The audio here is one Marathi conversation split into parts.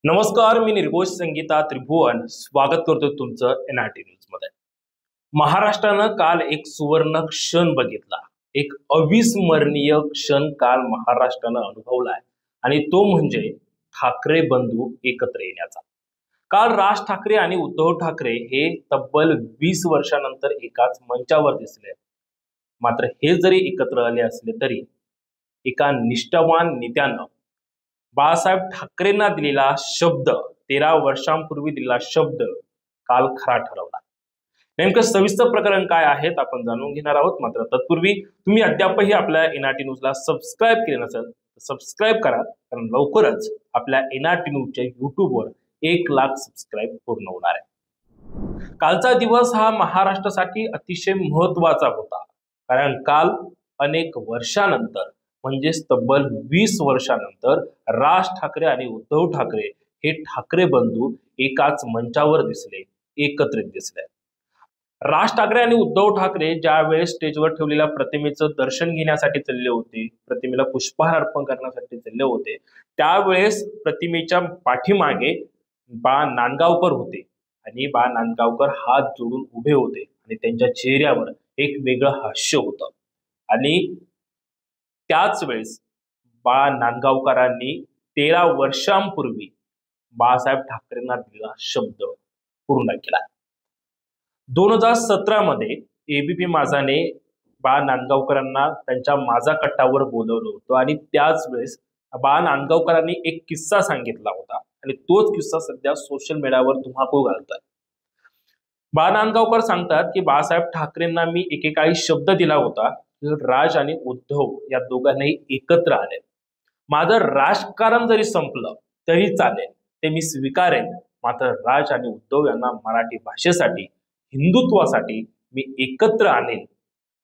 नमस्कार, मी निर्घोष संगीता त्रिभुवन स्वागत करतो तुमचं एनआरटी न्यूज मध्ये। महाराष्ट्रानं काल एक सुवर्ण क्षण बघितला, एक अविस्मरणीय क्षण काल महाराष्ट्रानं अनुभवलाय आणि तो म्हणजे ठाकरे बंधू एकत्र येण्याचा। काल राज ठाकरे आणि उद्धव ठाकरे हे तब्बल 20 वर्षानंतर एकाच मंचावर दिसले। मात्र हे जरी एकत्र आले असले तरी एका निष्ठावान नेत्यानं बाळासाहेब ठाकरेंना दिलेला शब्द, 13 वर्षांपूर्वी दिलेला शब्द काल खरा ठरवला। नेमकं सविस्तर प्रकरण काय आहेत आपण जाणून घेणार आहोत। मात्र तत्पूर्वी तुम्ही अद्यापही आपल्या एनआरटी न्यूजला सबस्क्राईब केले नसेल तर सबस्क्राईब करा, कारण लवकरच आपल्या एनआरटी न्यूजच्या युट्यूबवर 1 लाख सबस्क्राईब पूर्ण होणार आहे। कालचा दिवस हा महाराष्ट्रासाठी अतिशय महत्त्वाचा होता, कारण काल अनेक वर्षानंतर म्हणजेच तब्बल 20 वर्षानंतर राज ठाकरे आणि उद्धव ठाकरे हे ठाकरे बंधू एकाच मंचावर दिसले, एकत्रित दिसले। राज ठाकरे आणि उद्धव ठाकरे ज्यावेळेस स्टेजवर ठेवलेल्या प्रतिमेचं दर्शन घेण्यासाठी चालले होते, प्रतिमेला पुष्पहार अर्पण करण्यासाठी चालले होते, त्यावेळेस प्रतिमेच्या पाठीमागे बा नांदगावकर होते आणि बा नांदगावकर हात जोडून उभे होते आणि त्यांच्या चेहऱ्यावर एक वेगळं हास्य होतं। आणि त्याच वेळेस बा नांदगावकरांनी 13 वर्षांपूर्वी बाळासाहेब ठाकरेंना दिलेला शब्द पूर्ण केला। 2017 मध्ये एबीपी माझाने बा नांदगावकरांना त्यांच्या माझा कट्टावर बोलवलं होतं आणि त्याच वेळेस बा नांदगावकरांनी एक किस्सा सांगितला होता आणि तोच किस्सा सध्या सोशल मीडियावर धुमाकूळ घालतोय। बा नांदगावकर सांगतात की बाळासाहेब ठाकरेंना मी एकेकाळी शब्द दिला होता, राज आणि उद्धव या दोघांनाही एकत्र आले। माझं राजकारण जरी संपलं तरी चालेल, ते मी स्वीकारेन, मात्र राज आणि उद्धव यांना मराठी भाषेसाठी, हिंदुत्वासाठी मी एकत्र आणेन।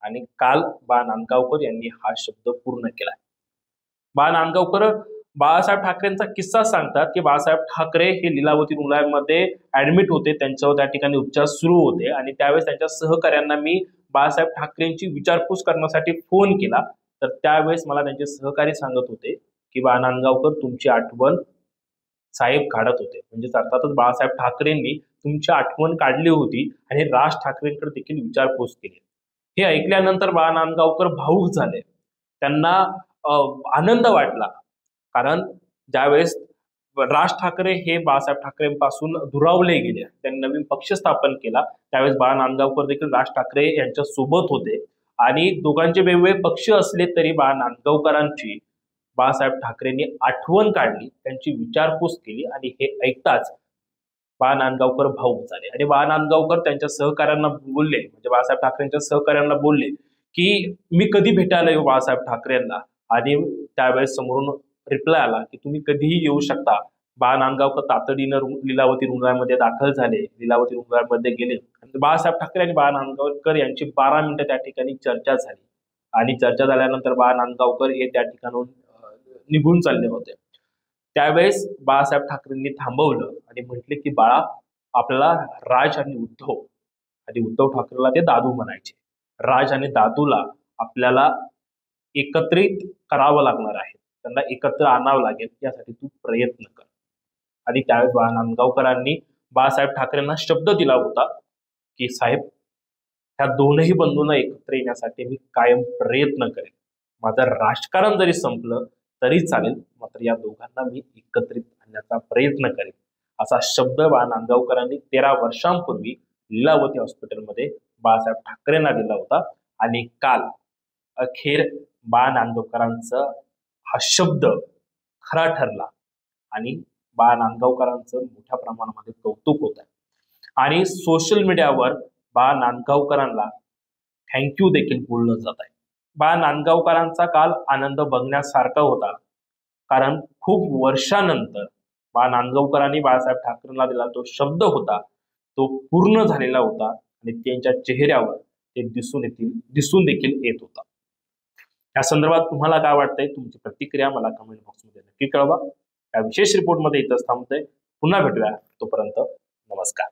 आणि काल बा नांदगावकर यांनी हा शब्द पूर्ण केला। बा नांदगावकर बाळासाहेब ठाकरेंचा किस्सा सांगतात की बाळासाहेब ठाकरे हे लीलावती रुग्णालयामध्ये ऍडमिट होते, त्यांच्यावर त्या ठिकाणी उपचार सुरू होते आणि त्यावेळेस त्यांच्या सहकाऱ्यांना मी बाळासाहेब ठाकरेंची विचारपूस करण्यासाठी फोन केला, तर त्यावेळेस मला त्यांचे सहकारी सांगत होते की बा नांदगावकर तुमची आठवण साहेब काढत होते, म्हणजे अर्थातच बाळासाहेब ठाकरेंनी तुमची आठवण काढली होती आणि राज ठाकरेंकडे देखील विचारपूस केली। हे ऐकल्यानंतर बा नांदगावकर भावुक झाले, त्यांना आनंद वाटला, कारण ज्यावेळेस राज ठाकरे हे बाळासाहेब ठाकरेंपासून दुरावले गेले, त्यांनी नवीन पक्ष स्थापन केला, त्यावेळेस बा नांदगावकर देखील राज ठाकरे यांच्या सोबत होते आणि दोघांचे वेगवेगळे पक्ष असले तरी बा नांदगावकरांची बाळासाहेब ठाकरेंनी आठवण काढली, त्यांची विचारपूस केली आणि हे ऐकताच बा नांदगावकर भावुक झाले आणि बा नांदगावकर त्यांच्या सहकाऱ्यांना बोलले, म्हणजे बाळासाहेब ठाकरेंच्या सहकाऱ्यांना बोलले की मी कधी भेटायला येऊ बाळासाहेब ठाकरेंना, आणि त्यावेळेस समोरून रिप्लाय आला की तुम्ही कधीही येऊ शकता। बा नांदगावकर तातडीनं लीलावती रुग्णालयामध्ये दाखल झाले, लीलावती रुग्णालयामध्ये गेले आणि बाळासाहेब ठाकरे आणि बा नांदगावकर यांची 12 मिनिटं त्या ठिकाणी चर्चा झाली आणि चर्चा झाल्यानंतर बा नांदगावकर हे त्या ठिकाणून निघून चालले होते। त्यावेळेस बाळासाहेब ठाकरेंनी थांबवलं आणि म्हटले की बाळा, आपल्याला राज आणि उद्धव ठाकरेला ते दादू म्हणायचे, राज आणि दादूला आपल्याला एकत्रित करावं लागणार आहे, त्यांना एकत्र आणावं लागेल, यासाठी तू प्रयत्न कर। आणि त्यावेळेस बा नांदगावकरांनी बाळासाहेब ठाकरेंना शब्द दिला होता की साहेब, ह्या दोनही बंधूंना एकत्र येण्यासाठी मी कायम प्रयत्न करेन, माझं राजकारण जरी संपलं तरी चालेल, मात्र या दोघांना मी एकत्रित आणण्याचा प्रयत्न करेन, असा शब्द बा नांदगावकरांनी 13 वर्षांपूर्वी लीलावती हॉस्पिटलमध्ये बाळासाहेब ठाकरेंना दिला होता। आणि काल अखेर बा नांदगावकरांचा हा शब्द खरा ठरला आणि बा नांदगावकरांचं मोठ्या प्रमाणामध्ये कौतुक होत आहे आणि सोशल मीडियावर बा नांदगावकरांना थँक्यू देखील बोललं जात आहे। बा नांदगावकरांचा काल आनंद बघण्यासारखा होता, कारण खूप वर्षानंतर बा नांदगावकरांनी बाळासाहेब ठाकरेंना दिला तो शब्द होता, तो पूर्ण झालेला होता आणि त्यांच्या चेहऱ्यावर ते दिसून देखील येत होता। या संदर्भात तुम्हाला काय वाटतंय, तुमची प्रतिक्रिया मला कमेंट बॉक्समध्ये नक्की कळवा। या विशेष रिपोर्टमध्ये इथंच थांबतोय, पुन्हा भेटूया, तोपर्यंत नमस्कार।